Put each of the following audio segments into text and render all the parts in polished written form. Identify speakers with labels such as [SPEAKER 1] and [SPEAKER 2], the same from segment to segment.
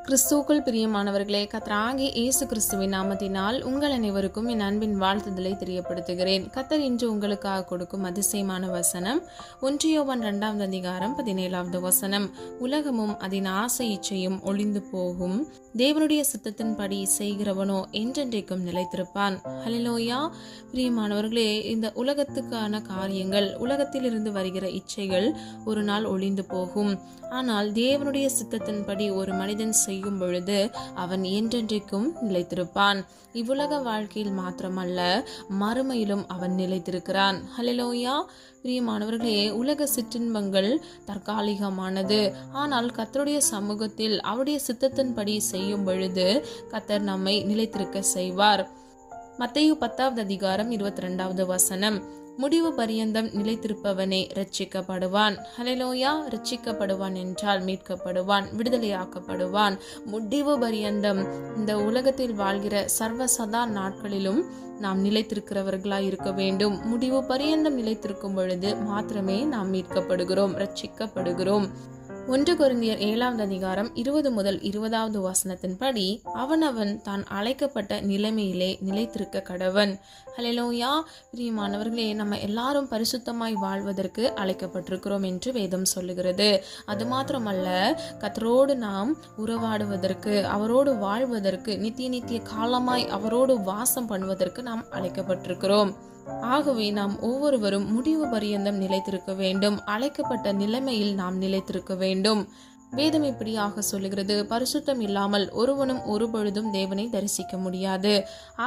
[SPEAKER 1] கிறிஸ்துவுக்குள் பிரியமானவர்களே, கர்த்தராகிய இயேசு கிறிஸ்துவின் நாமத்தினால் உங்கள் அனைவருக்கும் என் அன்பின் வாழ்த்துதலை தெரியப்படுத்துகிறேன். கர்த்தர் இன்று உங்களுக்காக கொடுக்கும் அதிசயமான வசனம் 1 யோவான் 2:17 வசனம். உலகமும் அதன் ஆசை இச்சையும் ஒளிந்து போகும், தேவனுடைய சித்தத்தின்படி செய்கிறவனோ என்றென்றைக்கும் நிலைத்திருப்பான். ஹல்லேலூயா. பிரியமானவர்களே, இந்த உலகத்துக்கான காரியங்கள், உலகத்திலிருந்து வருகிற இச்சைகள் ஒரு நாள் ஒளிந்து போகும். ஆனால் தேவனுடைய சித்தத்தின்படி ஒரு மனிதன் செய்யும் பொழுது அவன் என்றென்றைக்கும் நிலைத்திருப்பான். இவ்வுலக வாழ்க்கையில் மாத்திரமல்ல, மறுமையிலும் அவன் நிலைத்திருக்கிறான். ஹல்லேலூயா. பிரியமானவர்களே, உலக சிற்றின்பங்கள் தற்காலிகமானது. ஆனால் கர்த்தருடைய சமூகத்தில் அவருடைய சித்தத்தின்படி செய்யும் பொழுது கர்த்தர் நம்மை நிலைத்திருக்க செய்வார். மத்தேயு 10:22 வசனம். முடிவு பரியந்தம் நிலைத்திருப்பவனே ரட்சிக்கப்படுவான். ஹல்லேலூயா. ரட்சிக்கப்படுவான் என்றால் மீட்கப்படுவான், விடுதலையாக்கப்படுவான். முடிவு பரியந்தம் இந்த உலகத்தில் வாழ்கிற சர்வ சதா நாட்களிலும் நாம் நிலைத்திருக்கிறவர்களாய் இருக்க வேண்டும். முடிவு பரியந்தம் நிலைத்திருக்கும் பொழுது மாத்திரமே நாம் மீட்கப்படுகிறோம், ரட்சிக்கப்படுகிறோம். 1 கொரிந்தியர் 7:20 வசனத்தின்படி அவனவன் தான் அழைக்கப்பட்ட நிலைமையிலே நிலைத்திருக்க கடவன். ஹல்லேலூயா. பிரியமானவர்களே, நம்ம எல்லாரும் பரிசுத்தமாய் வாழ்வதற்கு அழைக்கப்பட்டிருக்கிறோம் என்று வேதம் சொல்லுகிறது. அது மாத்திரமல்ல, கர்த்தரோடு நாம் உறவாடுவதற்கு, அவரோடு வாழ்வதற்கு, நித்திய காலமாய் அவரோடு வாசம் பண்ணுவதற்கு நாம் அழைக்கப்பட்டிருக்கிறோம். ஆகவே நாம் ஒவ்வொருவரும் முடிவு பரியந்தம் நிலைத்திருக்க வேண்டும். அழைக்கப்பட்ட நிலைமையில் நாம் நிலைத்திருக்க வேண்டும். வேதம் இப்படியாக சொல்லுகிறது, பரிசுத்தம் இல்லாமல் ஒருவனும் ஒருபொழுதும் தேவனை தரிசிக்க முடியாது.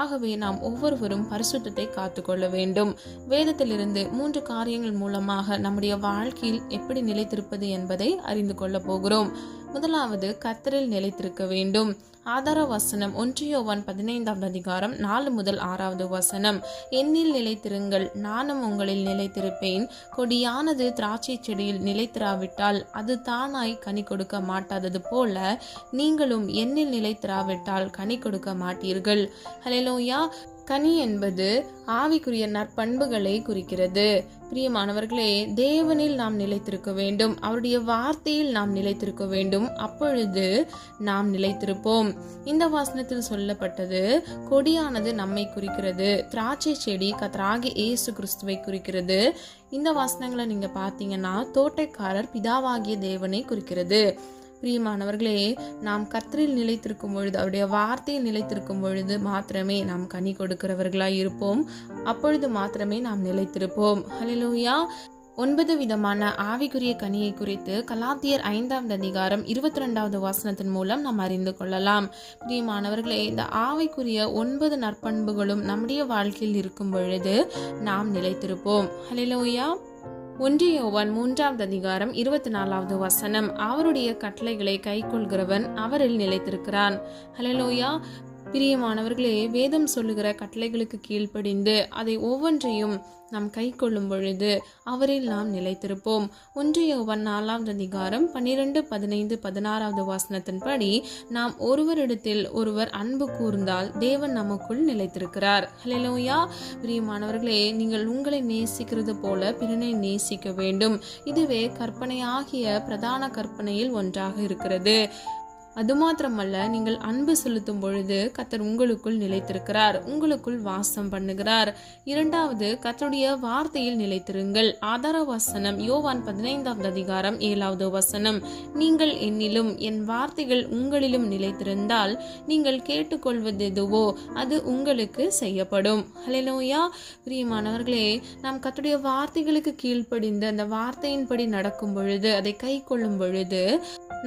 [SPEAKER 1] ஆகவே நாம் ஒவ்வொருவரும் பரிசுத்தத்தை காத்துக்கொள்ள வேண்டும். வேதத்திலிருந்து 3 காரியங்கள் மூலமாக நம்முடைய வாழ்க்கையில் எப்படி நிலைத்திருப்பது என்பதை அறிந்து கொள்ள போகிறோம். முதலாவது, கர்த்தரில் நிலைத்திருக்க வேண்டும். ஆதார வசனம் 1 யோவான் 15:4-6 வசனம். என்னில் நிலைத்திருங்கள், நானும் உங்களில் நிலைத்திருப்பேன். கொடியானது திராட்சை செடியில் நிலைத்திராவிட்டால் அது தானாய் கனி கொடுக்க மாட்டாதது போல நீங்களும் என்னில் நிலைத்திராவிட்டால் கனி கொடுக்க மாட்டீர்கள். ஹல்லேலூயா. கனி என்பது ஆவிக்குரிய நற்பண்புகளை குறிக்கிறது. பிரியமானவர்களே, தேவனில் நாம் நிலைத்திருக்க வேண்டும், அவருடைய வார்த்தையில் நாம் நிலைத்திருக்க வேண்டும். அப்பொழுது நாம் நிலைத்திருப்போம். இந்த வசனத்தில் சொல்லப்பட்டது, கொடியானது நம்மை குறிக்கிறது, திராட்சை செடி கர்த்தராகிய இயேசு கிறிஸ்துவை குறிக்கிறது. இந்த வசனங்களை நீங்க பார்த்தீங்கன்னா தோட்டக்காரர் பிதாவாகிய தேவனை குறிக்கிறது. பிரியமானவர்களே, நாம் கர்த்தரில் நிலைத்திருக்கும் பொழுது, அவருடைய வார்த்தையில் நிலைத்திருக்கும் பொழுது மாத்திரமே நாம் கனி கொடுக்கிறவர்களாய் இருப்போம். அப்பொழுது மாத்திரமே நாம் நிலைத்திருப்போம். ஹல்லேலூயா. 9 விதமான ஆவிக்குரிய கனியை குறித்து கலாத்தியர் 5:22 வசனத்தின் மூலம் நாம் அறிந்து கொள்ளலாம். பிரியமானவர்களே, இந்த ஆவிக்குரிய 9 நற்பண்புகளும் நம்முடைய வாழ்க்கையில் இருக்கும் பொழுது நாம் நிலைத்திருப்போம். ஹல்லேலூயா. 1 யோவான் 3:24 வசனம். அவருடைய கட்டளைகளை கைக்கொள்கிறவன் அவரில் நிலைத்திருக்கிறான். ஹல்லேலூயா. பிரியமானவர்களே, வேதம் சொல்லுகிற கட்டளைகளுக்கு கீழ்ப்படிந்து அதை ஒவ்வொன்றையும் நாம் கை கொள்ளும் பொழுது அவரில் நாம் நிலைத்திருப்போம். 1 யோவான் 4:12-15-16 வசனத்தின்படி நாம் ஒருவரிடத்தில் ஒருவர் அன்பு கூர்ந்தால் தேவன் நமக்குள் நிலைத்திருக்கிறார். ஹல்லேலூயா. பிரியமானவர்களே, நீங்கள் உங்களை நேசிக்கிறது போல பிறனை நேசிக்க வேண்டும். இதுவே கற்பனையாகிய பிரதான கற்பனையில் ஒன்றாக இருக்கிறது. அது மாத்திரமல்ல, நீங்கள் அன்பு செலுத்தும் பொழுது கர்த்தர் உங்களுக்குள் நிலைத்திருக்கிறார், உங்களுக்குள் வாசம் பண்ணுகிறார். 2வது, கர்த்தருடைய வார்த்தையில் நிலைத்திருங்கள். ஆதார வசனம் யோவான் 15:7 வசனம். நீங்கள் என்னிலும் என் வார்த்தைகள் உங்களிலும் நிலைத்திருந்தால் நீங்கள் கேட்டுக்கொள்வது எதுவோ அது உங்களுக்கு செய்யப்படும். ஹல்லேலூயா. பிரியமானவர்களே, நாம் கர்த்தருடைய வார்த்தைகளுக்கு கீழ்ப்படிந்து அந்த வார்த்தையின்படி நடக்கும் பொழுது, அதை கை கொள்ளும் பொழுது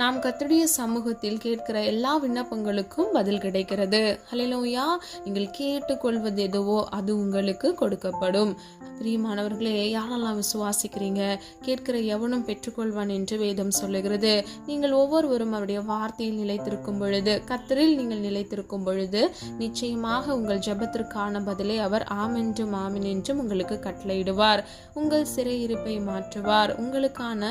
[SPEAKER 1] நாம் கர்த்தருடைய சமூகத்தில் கேட்கிற எல்லா விண்ணப்பங்களுக்கும் பதில் கிடைக்கிறது. ஹல்லேலூயா. நீங்கள் கேட்டுக்கொள்வது எதுவோ அது உங்களுக்கு கொடுக்கப்படும். பிரியமானவர்களே, யாரெல்லாம் விசுவாசிக்கிறீங்க? கேட்கிற எவனும் பெற்றுக்கொள்வான் என்று வேதம் சொல்லுகிறது. நீங்கள் ஒவ்வொருவரும் அவருடைய வார்த்தையில் நிலைத்திருக்கும் பொழுது, கர்த்தரில் நீங்கள் நிலைத்திருக்கும் பொழுது நிச்சயமாக உங்கள் ஜெபத்திற்கான பதிலை அவர் ஆமென்றும் ஆமென் என்றும் உங்களுக்கு கட்டளையிடுவார். உங்கள் சிறையிருப்பை மாற்றுவார். உங்களுக்கான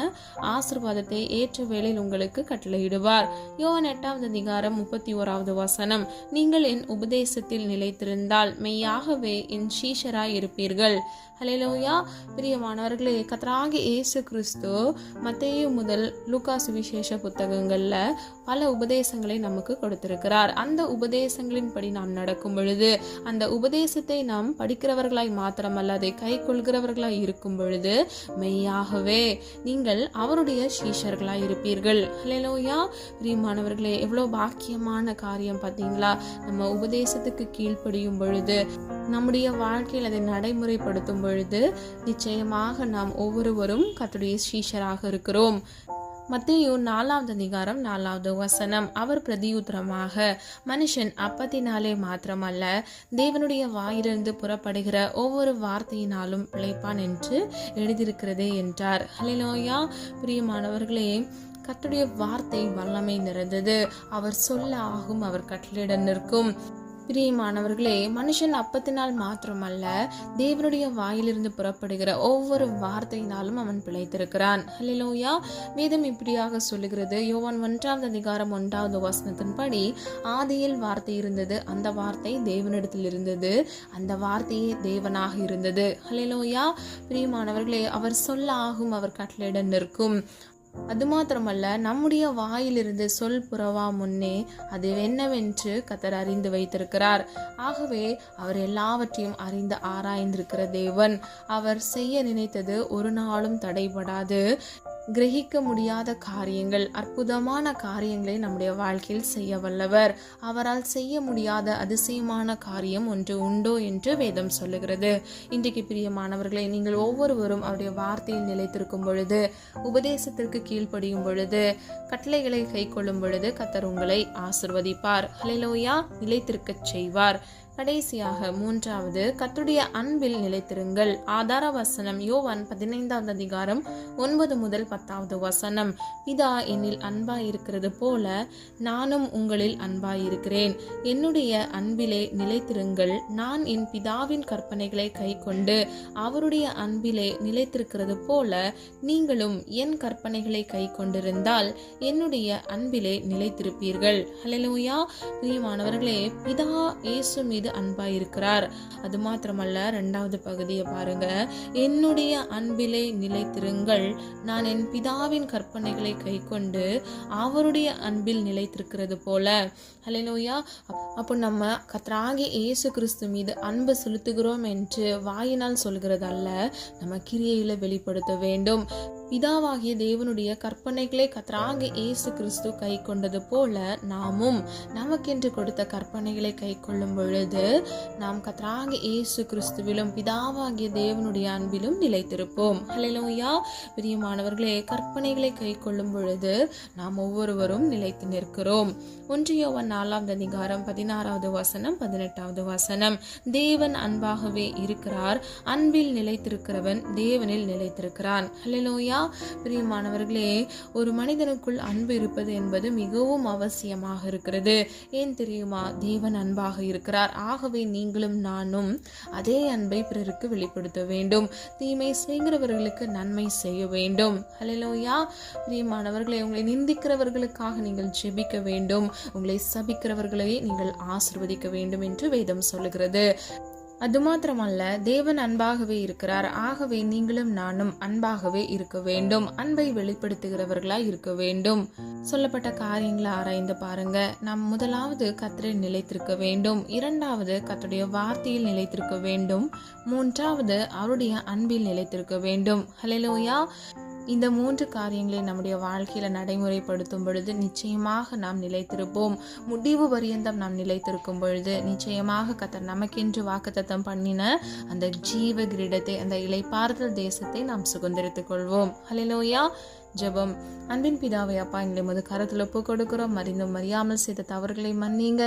[SPEAKER 1] ஆசீர்வாதத்தை ஏற்ற வேளையில் உங்களுக்கு கட்டளையிடுவார். யோவான் 8:31 வசனம். நீங்கள் என் உபதேசத்தில் நிலைத்திருந்தால் மெய்யாகவே என் சீஷராய் இருப்பீர்கள். ஹல்லேலூயா. பிரியமானவர்களே, கர்த்தராகிய இயேசு கிறிஸ்து மத்தேயு முதல் லூக்கா சுவிசேஷ புத்தகங்கள்ல பல உபதேசங்களை நமக்கு கொடுத்திருக்கிறார். அந்த உபதேசங்களின்படி நாம் நடக்கும் பொழுது, அந்த உபதேசத்தை நாம் படிக்கிறவர்களாய் மாத்திரமல்ல அதை கை கொள்கிறவர்களாய் இருக்கும் பொழுது மெய்யாகவே நீங்கள் அவருடைய சீஷர்களாய் இருப்பீர்கள். ஹல்லேலூயா. பிரியமானவர்களே, எவ்வளவு பாக்கியமான காரியம் பார்த்தீங்களா? நம்ம உபதேசத்துக்கு கீழ்ப்படியும் பொழுது, நம்முடைய வாழ்க்கையில் அதை நடைமுறைப்படுத்தும் பொழுது நிச்சயமாக நாம் ஒவ்வொருவரும் கர்த்தருடைய சீஷராக இருக்கிறோம். மத்தேயு 4வது அதிகாரம் 4வது வசனம், அவர் பிரதியுத்தரமாக, மனுஷன் அப்பத்தினாலே மாத்திரமல்ல தேவனுடைய வாயிலிருந்து புறப்படுகிற ஒவ்வொரு வார்த்தையினாலும் பிழைப்பான் என்று எழுதியிருக்கிறதே என்றார். ஹல்லேலூயா. பிரியமானவர்களே, கர்த்தருடைய வார்த்தை வல்லமை நிறைந்தது. அவர் சொல்ல ஆகும், அவர் கட்டளையிட நிற்கும். பிரியமானவர்களே, மனுஷன் அப்பத்தினால் மாத்திரமல்ல தேவனுடைய வாயிலிருந்து புறப்படுகிற ஒவ்வொரு வார்த்தையினாலும் அவன் பிழைத்திருக்கிறான். ஹல்லேலூயா. வேதம் இப்படியாக சொல்லுகிறது. யோவான் 1வது அதிகாரம் 1வது வசனத்தின்படி, ஆதியில் வார்த்தை இருந்தது, அந்த வார்த்தை தேவனிடத்தில் இருந்தது, அந்த வார்த்தையே தேவனாக இருந்தது. ஹல்லேலூயா. பிரியமானவர்களே, அவர் சொல்ல ஆகும், அவர் கட்டளையிட நிற்கும். அது மாத்திரமல்ல, நம்முடைய வாயிலிருந்து சொல் புறவா முன்னே அது என்னவென்று கர்த்தர் அறிந்து வைத்திருக்கிறார். ஆகவே அவர் எல்லாவற்றையும் அறிந்து ஆராய்ந்திருக்கிற தேவன். அவர் செய்ய நினைத்தது ஒரு நாளும் தடைபடாது. கிரகிக்க முடியாத காரியங்கள், அற்புதமான காரியங்களை நம்முடைய வாழ்க்கையில் செய்ய வல்லவர். அவரால் செய்ய முடியாத அதிசயமான காரியம் ஒன்று உண்டோ என்று வேதம் சொல்லுகிறது. இன்றைக்கு பிரியமானவர்களை, நீங்கள் ஒவ்வொருவரும் அவருடைய வார்த்தையில் நிலைத்திருக்கும் பொழுது, உபதேசத்திற்கு கீழ்ப்படியும் பொழுது, கட்டளைகளை கை கொள்ளும் பொழுது கர்த்தர் உங்களை ஆசிர்வதிப்பார். ஹல்லேலூயா. நிலைத்திருக்கச் செய்வார். கடைசியாக 3வது, கர்த்தருடைய அன்பில் நிலைத்திருங்கள். ஆதார வசனம் யோவான் 15வது அதிகாரம் 9 முதல் 10வது வசனம், பிதா என்னில் அன்பாயிருக்கிறது போல நானும் உங்களில் அன்பாயிருக்கிறேன். என்னுடைய அன்பிலே நிலைத்திருங்கள். நான் என் பிதாவின் கற்பனைகளை கை கொண்டு அவருடைய அன்பிலே நிலைத்திருக்கிறது போல நீங்களும் என் கற்பனைகளை கை கொண்டிருந்தால் என்னுடைய அன்பிலே நிலைத்திருப்பீர்கள். ஹல்லேலூயா. பிரியமானவர்களே, பிதா இயேசு மீது அன்பாயிருக்கிறார். அது மாத்திரமல்ல, 2வது பகுதியை பாருங்க. என்னுடைய அன்பிலே நிலைத்திருங்கள். நான் என் பிதாவின் கற்பனைகளை கை கொண்டு அவருடைய அன்பில் நிலைத்திருக்கிறது போல. ஹல்லேலூயா. அப்போ நம்ம கர்த்தராகிய இயேசு கிறிஸ்து மீது அன்பு செலுத்துகிறோம் என்று வாயினால் சொல்கிறதல்ல, நம்ம கிரியையில வெளிப்படுத்த வேண்டும். பிதாவாகிய தேவனுடைய கற்பனைகளை கர்த்தராகிய இயேசு கிறிஸ்து கை கொண்டது போல நாமும் நமக்கென்று கொடுத்த கற்பனைகளை கை கொள்ளும் பொழுது நாம் கர்த்தராகிய இயேசு கிறிஸ்துவிலும் பிதாவாகிய தேவனுடைய அன்பிலும் நிலைத்திருப்போம். ஹல்லேலூயா. பிரியமானவர்களே, கற்பனைகளை கை கொள்ளும் பொழுது நாம் ஒவ்வொருவரும் நிலைத்து நிற்கிறோம். 1 யோவான் 4வது அதிகாரம் 16வது வசனம் 18வது வசனம், தேவன் அன்பாகவே இருக்கிறார். அன்பில் நிலைத்திருக்கிறவன் தேவனில் நிலைத்திருக்கிறான். ஹல்லேலூயா. பிரியமானவர்களே, ஒரு மனிதனுக்குள் அன்பு இருப்பது என்பது மிகவும் அவசியமாக இருக்கிறது. ஏன் தெரியுமா? தேவன் அன்பாக இருக்கிறார். ஆகவே நீங்களும் நானும் அதே அன்பை பிறருக்கு வெளிப்படுத்த வேண்டும். தீமை செய்கிறவர்களுக்கு நன்மை செய்ய வேண்டும். ஹல்லேலூயா. பிரியமானவர்களே, உங்களை நிந்திக்கிறவர்களுக்காக நீங்கள் ஜெபிக்க வேண்டும். உங்களை சபிக்கிறவர்களை நீங்கள் ஆசீர்வதிக்க வேண்டும் என்று வேதம் சொல்லுகிறது. அது மாத்திரமல்ல, தேவன் அன்பாகவே இருக்கிறார். ஆகவே நீங்களும் நானும் அன்பாகவே இருக்க வேண்டும். அன்பை வெளிப்படுத்துகிறவர்களாய் இருக்க வேண்டும். சொல்லப்பட்ட காரியங்களை ஆராய்ந்து பாருங்க. நாம் முதலாவது கர்த்தரில் நிலைத்திருக்க வேண்டும். 2வது கர்த்தருடைய வார்த்தையில் நிலைத்திருக்க வேண்டும். 3வது அவருடைய அன்பில் நிலைத்திருக்க வேண்டும். ஹல்லேலூயா. இந்த 3 காரியங்களை நம்முடைய வாழ்க்கையில நடைமுறைப்படுத்தும் பொழுது நிச்சயமாக நாம் நிலைத்திருப்போம். முடிவு பரியந்தம் நாம் நிலைத்திருக்கும் பொழுது நிச்சயமாக கர்த்தர் நமக்கென்று வாக்குத்தத்தம் பண்ணின அந்த ஜீவ கிரீடத்தை, அந்த இளைப்பாறுதல் தேசத்தை நாம் சுதந்திரித்துக் கொள்வோம். ஹல்லேலூயா. ஜெபம். அன்பின் பிதாவை அப்பா, எங்களை மது கரத்தில் ஒப்பு கொடுக்கிறோம். மறிந்தும் மறியாமல் செய்த தவறுகளை மன்னிங்க.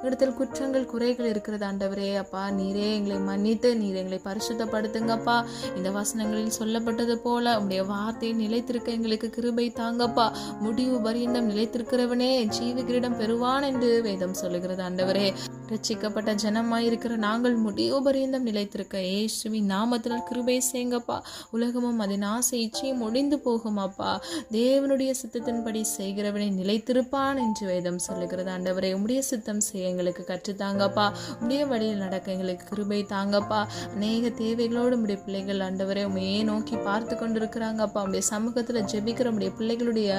[SPEAKER 1] இடத்தில் குற்றங்கள் குறைகள் இருக்கிறது ஆண்டவரே. அப்பா, நீரே எங்களை மன்னித்து நீர் எங்களை பரிசுத்தப்படுத்துங்கப்பா. இந்த வசனங்களில் சொல்லப்பட்டது போல உடைய வார்த்தையை நிலைத்திருக்க எங்களுக்கு கிருபை தாங்கப்பா. முடிவு பரியந்தம் நிலைத்திருக்கிறவனே ஜீவ கிரீடம் பெறுவான் என்று வேதம் சொல்லுகிறது ஆண்டவரே. ரட்சிக்கப்பட்ட ஜனமாயிருக்கிற நாங்கள் முடிவு பரியந்தம் நிலைத்திருக்க இயேசுவின் நாமத்தினால் கிருபை செய்யுங்கப்பா. உலகமும் அதன் ஆசை இச்சையும் ஒழிந்து போகும் அப்பா. தேவனுடைய சித்தத்தின்படி செய்கிறவனை நிலைத்திருப்பான் என்று வேதம் சொல்லுகிறது. ஆண்டவரே, உம்முடைய சித்தம் செய்ய எங்களுக்கு கற்றுத்தாங்கப்பா. உம்முடைய வழியில் நடக்க எங்களுக்கு கிருபை தாங்கப்பா. அநேக தேவைகளோடு உம்முடைய பிள்ளைகள் ஆண்டவரே உம்மையே நோக்கி பார்த்து கொண்டிருக்கிறாங்கப்பா. உம்முடைய சமூகத்துல ஜெபிக்கிற உம்முடைய பிள்ளைகளுடைய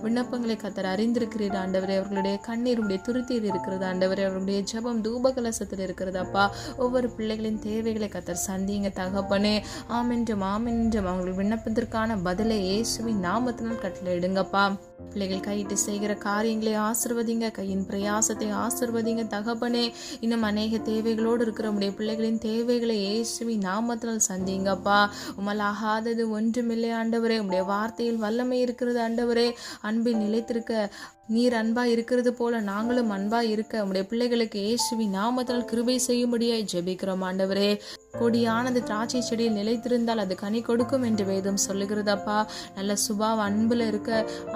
[SPEAKER 1] விண்ணப்பங்களை கர்த்தர் அறிந்திருக்கிறீர் ஆண்டவரே. அவர்களுடைய கண்ணீர் உம்முடைய துருத்தியில் இருக்கிறது ஆண்டவரே. அவர்களுடைய ஜெபம் தூபகலசத்தில் இருக்கிறதாப்பா. ஒவ்வொரு பிள்ளைகளின் தேவைகளை கர்த்தர் சந்திங்க தகப்பனே. ஆமென்றும் ஆமென்றும் அவர்கள் விண்ணப்பத்திற்கான பதிலை இயேசுவின் நாமத்தினால் கட்டளையிடுங்கப்பா. பிள்ளைகள் கையிட்டு செய்கிற காரியங்களை ஆசிர்வதிங்க, கையின் பிரயாசத்தை ஆசிர்வதிங்க தகப்பனே. இன்னும் அநேக தேவைகளோடு இருக்கிற உடைய பிள்ளைகளின் தேவைகளை இயேசுவின் நாமத்தினால் சந்திங்கப்பா. உம்மால் ஆகாதது ஒன்றுமில்லை ஆண்டவரே. உம்முடைய வார்த்தையில் வல்லமை இருக்கிறது ஆண்டவரே. அன்பில் நிலைத்திருக்க நீர் அன்பா இருக்கிறது போல நாங்களும் அன்பா இருக்க உம்முடைய பிள்ளைகளுக்கு இயேசுவின் நாமத்தால் கிருபை செய்யும்படியாய் ஜெபிக்கிறோம் ஆண்டவரே. கொடியானது திராட்சை செடியில் நிலைத்திருந்தால் அது கனி கொடுக்கும் என்று வேதம் சொல்லுகிறதப்பா. நல்ல சுபாவ அன்புல இருக்க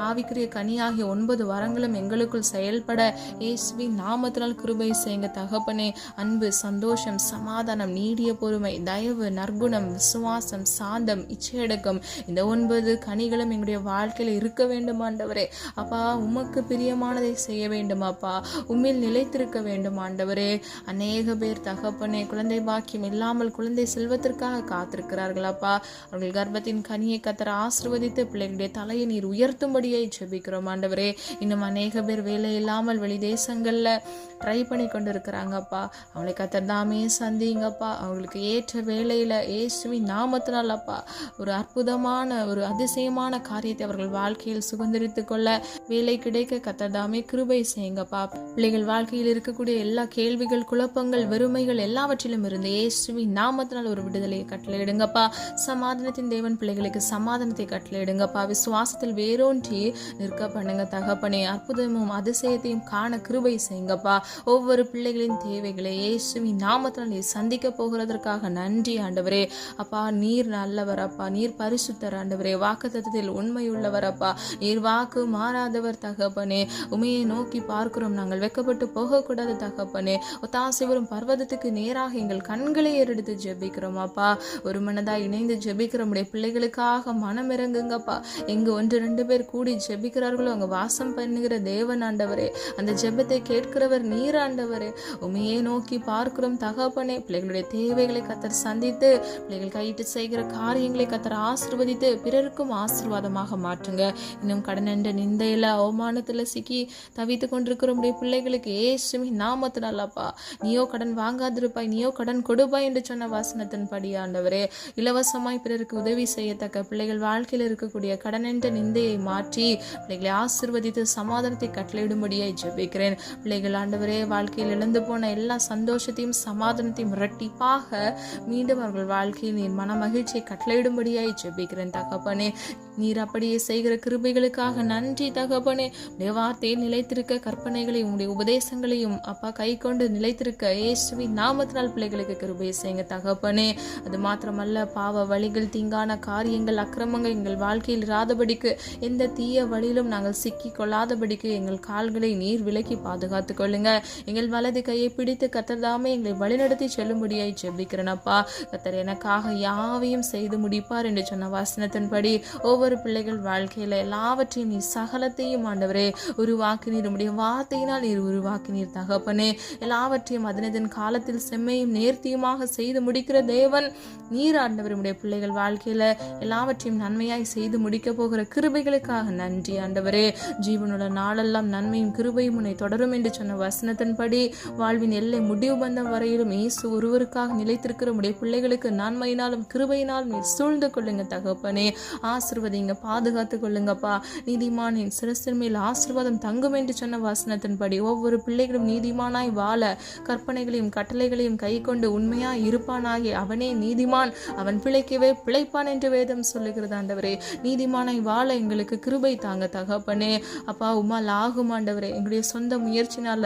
[SPEAKER 1] ஆவிக்குரிய கனியாகிய 9 வரங்களும் எங்களுக்குள் செயல்பட இயேசுவின் நாமத்தினால் கிருபை செய்யுங்க தகப்பனே. அன்பு, சந்தோஷம், சமாதானம், நீடிய பொறுமை, தயவு, நற்குணம், விசுவாசம், சாந்தம், இச்சையடக்கம், இந்த 9 கனிகளும் எங்களுடைய வாழ்க்கையில இருக்க வேண்டும் ஆண்டவரே. அப்பா, உமக்கு பிரியமானதை செய்ய வேண்டும் அப்பா. உம்மில் நிலைத்திருக்க வேண்டும் ஆண்டவரே. அநேக பேர் தகப்பனே குழந்தை பாக்கியம் இல்லாமல் குழந்தை செல்வத்திற்காக காத்திருக்கிறார்கள் அப்பா. அவர்கள் கர்ப்பத்தின் கனியை கர்த்தர் ஆசீர்வதித்து பிள்ளைகளுடைய தலையை நீர் உயர்த்தும்படியை ஜெபிக்கிறோம் ஆண்டவரே. இன்னும் அநேக பேர் வேலை இல்லாமல் வெளி தேசங்கள்ல ட்ரை பண்ணி கொண்டு இருக்கிறாங்கப்பா. அவங்களை கர்த்தர் தாமே சந்திங்கப்பா. அவங்களுக்கு ஏற்ற வேலையில இயேசுவின் நாமத்தினால் அப்பா ஒரு அற்புதமான ஒரு அதிசயமான காரியத்தை அவர்கள் வாழ்க்கையில் சுதந்திரித்துக் கொள்ள வேலை கிடைக்க கர்த்தர் தாமே கிருபை செய்யுங்கப்பா. பிள்ளைகள் வாழ்க்கையில் இருக்கக்கூடிய எல்லா கேள்விகள், குழப்பங்கள், வெறுமைகள் எல்லாவற்றிலும் இருந்து இயேசுவின் நாமத்தினால் ஒரு விடுதலையை கட்டளையிடுங்கப்பா. சமாதானத்தின் தேவன் பிள்ளைகளுக்கு சமாதானத்தை கட்டளையிடுங்கப்பா. விசுவாசத்தில் வேரூன்றி நிற்க பண்ணுங்க தகப்பனே. அற்புதமும் அதிசயத்தையும் காண கிருபை செய்யுங்கப்பா. ஒவ்வொரு பிள்ளைகளின் தேவைகளை இயேசுவின் நாமத்தினால் நீர் சந்திக்க போகிறதற்காக நன்றி ஆண்டவரே. அப்பா, நீர் நல்லவர் அப்பா. நீர் பரிசுத்தர் ஆண்டவரே. வாக்குத்தத்தத்தில் உண்மையுள்ளவர் அப்பா. நீர் வாக்கு மாறாதவர் தகப்பனே. உமையை நோக்கி பார்க்கிறோம், நாங்கள் வெக்கப்பட்டு போகக்கூடாது தகப்பனே. ஒத்தாசை வரும் பர்வதத்துக்கு நேராக எங்கள் கண்களை ஏறெடுத்து ஜெபிக்கிறோம் அப்பா. ஒரு மனதா இணைந்து ஜெபிக்கிற உடைய பிள்ளைகளுக்காக மனம் இறங்குங்கப்பா. எங்கு 1-2 பேர் கூடி ஜெபிக்கிறார்களோ அங்க வாசம் பண்ணுகிற தேவன் ஆண்டவரே. அந்த ஜெபத்தை கேட்கிறவர் நீர் ஆண்டவரே. உமையே நோக்கி பார்க்கிறோம் தகப்பனே. பிள்ளைகளுடைய தேவைகளை கர்த்தர் சந்தித்து பிள்ளைகள் கையிட்டு செய்கிற காரியங்களை கர்த்தர் ஆசீர்வதித்து பிறருக்கும் ஆசீர்வாதமாக மாற்றுங்க. இன்னும் கடன் என்ற நிந்தையில அவமானத்துல சிக்கி தவித்து கொண்டிருக்கிற உடைய பிள்ளைகளுக்கு இயேசுவின் நாமத்தினால் அப்பா நீயோ கடன் வாங்காதிருப்பாய், நீயோ கடன் கொடுப்பாய் என்று சொன்ன வாசனத்தின் படி ஆண்டவரே இலவசமாய் பிறருக்கு உதவி செய்யத்தக்க பிள்ளைகள் வாழ்க்கையில் இருக்கக்கூடிய கடன் என்ற நிந்தையை மாற்றி பிள்ளைகளை ஆசீர்வதித்து சமாதானத்தை கட்டளையிடும்படியாய் ஜெபிக்கிறேன். பிள்ளைகள் ஆண்டவரே வாழ்க்கையில் இழந்து போன எல்லா சந்தோஷத்தையும் சமாதானத்தையும் இரட்டிப்பாக மீண்டும் அவர்கள் வாழ்க்கையில் நீர் மன மகிழ்ச்சியை கட்டளையிடும்படியாய் ஜெபிக்கிறேன் தகப்பனே. நீர் அப்படியே செய்கிற கிருபைகளுக்காக நன்றி தகப்பனே. உடைய வார்த்தையில் நிலைத்திருக்க கற்பனைகளையும் உடைய உபதேசங்களையும் அப்பா கை கொண்டு நிலைத்திருக்க இயேசுவின் நாமத்தினால் பிள்ளைகளுக்கு கிருபை செய்யுங்க தகப்பனே. அது மாத்திரமல்ல, பாவ வழிகள், தீங்கான காரியங்கள், அக்கிரமங்கள் எங்கள் வாழ்க்கையில் இராதபடிக்கு, எந்த தீய வழியிலும் நாங்கள் சிக்கி கொள்ளாதபடிக்கு எங்கள் கால்களை நீர் விலக்கி பாதுகாத்துக் கொள்ளுங்க. எங்கள் வலது கையை பிடித்து கர்த்தர் தாமே எங்களை வழிநடத்தி செல்லும்படியாய் ஜெபிக்கிறேன் அப்பா. கர்த்தர் எனக்காக யாவையும் செய்து முடிப்பார் என்று சொன்ன வசனத்தின்படி ஒவ்வொரு பிள்ளைகள் வாழ்க்கையில எல்லாவற்றையும் நீர் சகலத்தையும் ஆண்டவரே உருவாக்கினீர். உம்முடைய வார்த்தையினால் நீர் உருவாக்கினீர் தகப்பனே. எல்லாவற்றையும் அதனதன் காலத்தில் செம்மையும் நேர்த்தியுமாக செய்து முடிக்கிற தேவன் நீர் ஆண்டவர். உம்முடைய பிள்ளைகள் வாழ்க்கையில எல்லாவற்றையும் நன்மையாய் செய்து முடிக்க போகிற கிருபைகளுக்காக நன்றி ஆண்டவரே. ஜீவனுள்ள நாளெல்லாம் நன்மையும் கிருபையும் உன்னை தொடரும் என்று சொன்ன வசனத்தின்படி வாழ்வின் எல்லை முடிவு பந்தம் வரையிலும் இயேசு ஒருவருக்காக நிலைத்திருக்கிற உம்முடைய பிள்ளைகளுக்கு நன்மையினாலும் கிருபையினாலும் நீர் சூழ்ந்து கொள்ளுங்க தகப்பனே. ஆசீர்வதிங்க, பாதுகாத்து கொள்ளுங்கப்பா. நீதிமானின் சிரசின் மேல் ஆசீர்வாதம் தங்கும் என்று சொன்ன வசனத்தின்படி ஒவ்வொரு பிள்ளைகளும் நீதிமானாய் வாழ கற்பனைகளையும் கட்டளைகளையும் கை கொண்டு உண்மையாய் இருப்பானாகி அவனே நீதிமான், அவன் பிழைக்கவே பிழைப்பான் என்று வேதம் சொல்லுகிறது ஆண்டவரே. நீதிமானாய் வாழ எங்களுக்கு கிருபை தாங்க தகப்பனே. அப்பா, உம்மால் ஆகும் ஆண்டவரே. எங்களுடைய சொந்த முயற்சினால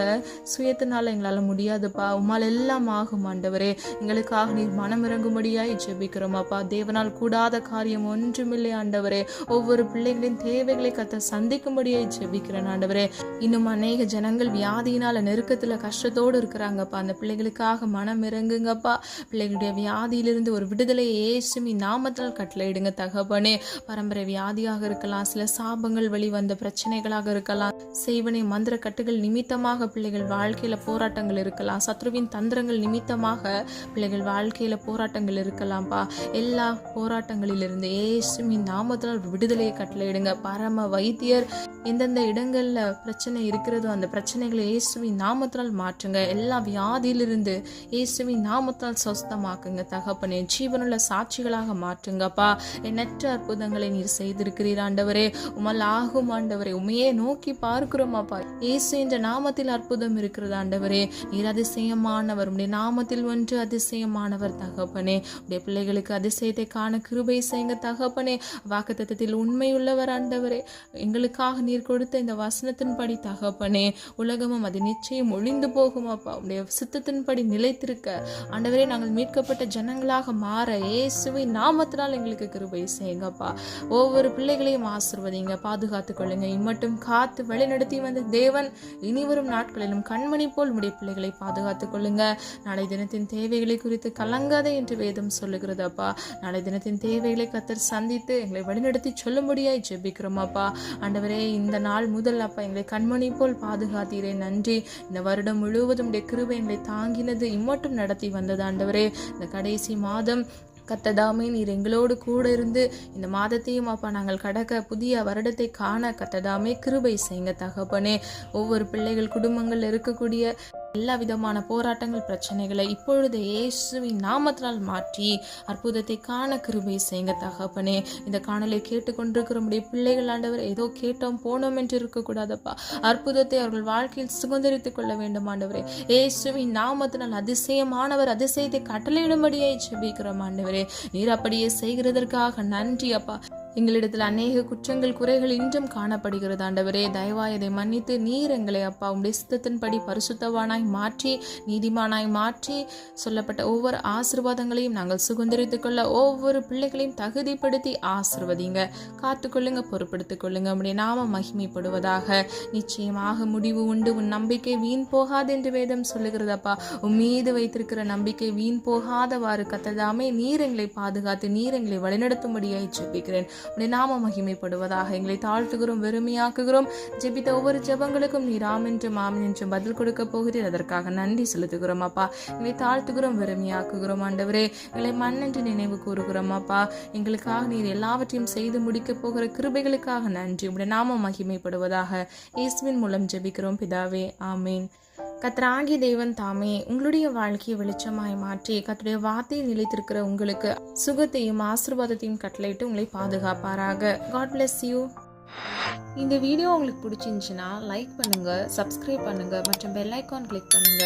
[SPEAKER 1] சுயத்தினால எங்களால முடியாதுப்பா. உம்மால் எல்லாம் ஆகும் ஆண்டவரே. எங்களுக்காக நீர் மனம் இறங்கும்படியாய் ஜெபிக்கிறோம் அப்பா. தேவனால் கூடாத காரியம் ஒன்றுமில்லை ஆண்டவரே. ஆண்டவரே. ஒவ்வொரு பிள்ளைகளின் தேவைகளை கர்த்தர் சந்திக்கும்படியே ஜெபிக்கிறேன் ஆண்டவரே. இன்னும் அநேக ஜனங்கள் வியாதியினால நெருக்கத்துல கஷ்டத்தோடு இருக்கிறாங்கப்பா. அந்த பிள்ளைகளுக்காக மனம் இறங்குங்கப்பா. பிள்ளைகளுடைய வியாதியிலிருந்து ஒரு விடுதலையை இயேசுவின் நாமத்தால் கட்டளையிடுங்க தகப்பனே. பரம்பரை வியாதியாக இருக்கலாம், சில சாபங்கள் வழிவந்த பிரச்சனைகளாக இருக்கலாம், செய்வனை மந்திர கட்டுகள் நிமித்தமாக பிள்ளைகள் வாழ்க்கையில போராட்டங்கள் இருக்கலாம், சத்ருவின் தந்திரங்கள் நிமித்தமாக பிள்ளைகள் வாழ்க்கையில போராட்டங்கள் இருக்கலாம்ப்பா. எல்லா போராட்டங்களிலிருந்து இயேசுவின் நாமத்தால் விடுதலையை கட்டளையிடுங்க. பரம வைத்தியர் எந்தெந்த இடங்கள்ல பிரச்சனை இருக்கிறதோ அந்த பிரச்சனைகளை இயேசுவின் நாமத்தால் மாற்றுங்க. எல்லா வியாதியிலிருந்து இயேசுவின் நாமத்தால் சொஸ்தமாக்குங்க தகப்பனே. ஜீவனுள்ள சாட்சிகளாக மாற்றுங்கப்பா. எண்ணற்ற அற்புதங்களை நீர் செய்திருக்கிறீர் ஆண்டவரே. உம்மால் ஆகும் ஆண்டவரே. உண்மையே நோக்கி பார்க்கிறோமாப்பா. இயேசு என்ற நாமத்தில் அற்புதம் இருக்கிறது ஆண்டவரே. நீர் அதிசயமானவர். உடைய நாமத்தில் ஒன்று அதிசயமானவர் தகப்பனே. உடைய பிள்ளைகளுக்கு அதிசயத்தை காண கிருபை செய்யுங்க தகப்பனே. வாக்குத்தத்தத்தில் உண்மையுள்ளவர் ஆண்டவரே. எங்களுக்காக நீர் கொடுத்த இந்த வசனத்தின்படி தகப்பனே, உலகமும் அது நிச்சயம் ஒளிந்து போகுமாப்பா. உடைய சித்தத்தின்படி நிலைத்திருக்க ஆண்டவரே, நாங்கள் மீட்கப்பட்ட ஜனங்களாக மாற இயேசுவின் நாமத்தினால் எங்களுக்கு கிருபை செய்யுங்கப்பா. ஒவ்வொரு பிள்ளைகளையும் ஆசீர்வதிங்க, பாதுகாத்துக் கொள்ளுங்க. இம்மட்டும் காத்து வழிநடத்தி வந்த தேவன் இனிவரும் நாட்களிலும் கண்மணி போல் உடைய பிள்ளைகளை பாதுகாத்துக் கொள்ளுங்க. நாளை தினத்தின் தேவைகளை குறித்து கலங்காதே என்று வேதம் சொல்லுகிறதப்பா. நாளை தினத்தின் தேவைகளை கர்த்தர் சந்தித்து எங்களை வழிநடத்தி சொல்லும்படியாய் ஜெபிக்கிறோமாப்பா. ஆண்டவரே, இந்த நாள் முதல் அப்பா எங்களை கண்மணி போல் பாதுகாத்தீரே, நன்றி. இந்த வருடம் முழுவதும் உடைய கிருபை எங்களை தாங்கினது, இம்மட்டும் நடத்தி வந்தது ஆண்டவரே. இந்த கடைசி மாதம் கர்த்ததாமே நீர் எங்களோடு கூட இருந்து இந்த மாதத்தையும் அப்பா நாங்கள் கடக்க புதிய வருடத்தை காண கர்த்ததாமே கிருபை செய்யுங்க தகப்பனே. ஒவ்வொரு பிள்ளைகள் குடும்பங்கள் இருக்கக்கூடிய எல்லா விதமான போராட்டங்கள் பிரச்சனைகளை இப்பொழுது இயேசுவின் நாமத்தினால் மாற்றி அற்புதத்தை காண கிருபை செய்யுங்க தகப்பனே. இந்த காணலை கேட்டுக்கொண்டிருக்கிற நம்முடைய பிள்ளைகள் ஆண்டவர் ஏதோ கேட்டோம் போனோம் என்று இருக்கக்கூடாதப்பா. அற்புதத்தை அவர்கள் வாழ்க்கையில் சுதந்திரித்துக் கொள்ள வேண்டும் ஆண்டவரே. இயேசுவின் நாமத்தினால் அதிசயமானவர் அதிசயத்தை கட்டளையிடும்படியே ஜெபிக்கிறோம் ஆண்டவரே. நீர் அப்படியே செய்கிறதற்காக நன்றி அப்பா. எங்களிடத்தில் அநேக குற்றங்கள் குறைகள் இன்றும் காணப்படுகிறது ஆண்டவரே. தயவாய் அதை மன்னித்து நீர் எங்களை அப்பா உடைய சித்தத்தின்படி பரிசுத்தவானாய் மாற்றி நீதிமானாய் மாற்றி சொல்லப்பட்ட ஒவ்வொரு ஆசீர்வாதங்களையும் நாங்கள் சுதந்திரித்துக் கொள்ள ஒவ்வொரு பிள்ளைகளையும் தகுதிப்படுத்தி ஆசீர்வதிங்க, காத்துக்கொள்ளுங்க, பொறுப்படுத்திக் கொள்ளுங்க. உடைய நாம மகிமைப்படுவதாக. நிச்சயமாக முடிவு உண்டு. உன் நம்பிக்கை வீண் போகாது என்று வேதம் சொல்லுகிறதப்பா. உன் மீது வைத்திருக்கிற நம்பிக்கை வீண் போகாதவாறு கர்த்ததாமே நீர் எங்களை பாதுகாத்து நீர் எங்களை வழிநடத்தும்படியாய் ஜெபிக்கிறேன். உடைய நாம மகிமைப்படுவதாக. எங்களை தாழ்த்துகிறோம், வெறுமையாக்குகிறோம். ஜெபித்த ஒவ்வொரு ஜெபங்களுக்கும் நீர் ஆம் என்றும் ஆமென் என்றும் பதில் கொடுக்க போகிறீர். அதற்காக நன்றி செலுத்துகிறோம் அப்பா. எங்களை தாழ்த்துகிறோம், வெறுமையாக்குகிறோம் ஆண்டவரே. எங்களை மண்ணென்று நினைவு கூறுகிறோம் அப்பா. எங்களுக்காக நீர் எல்லாவற்றையும் செய்து முடிக்க போகிற கிருபைகளுக்காக நன்றி. உடைய நாம மகிமைப்படுவதாக. இயேசுவின் மூலம் ஜெபிக்கிறோம் பிதாவே, ஆமேன். கர்த்தராகிய தேவன் தாமே உங்களுடைய வாழ்க்கையை வெளிச்சமாய் மாற்றி கர்த்தருடைய வார்த்தையில் நிலைத்திருக்கிற உங்களுக்கு சுகத்தையும் ஆசீர்வாதத்தையும் கட்டளையிட்டு உங்களை பாதுகாப்பாராக. God bless you. இந்த வீடியோ உங்களுக்கு பிடிச்சிருந்துச்சுன்னா லைக் பண்ணுங்க, சப்ஸ்கிரைப் பண்ணுங்க மற்றும் பெல் ஐகான் கிளிக் பண்ணுங்க.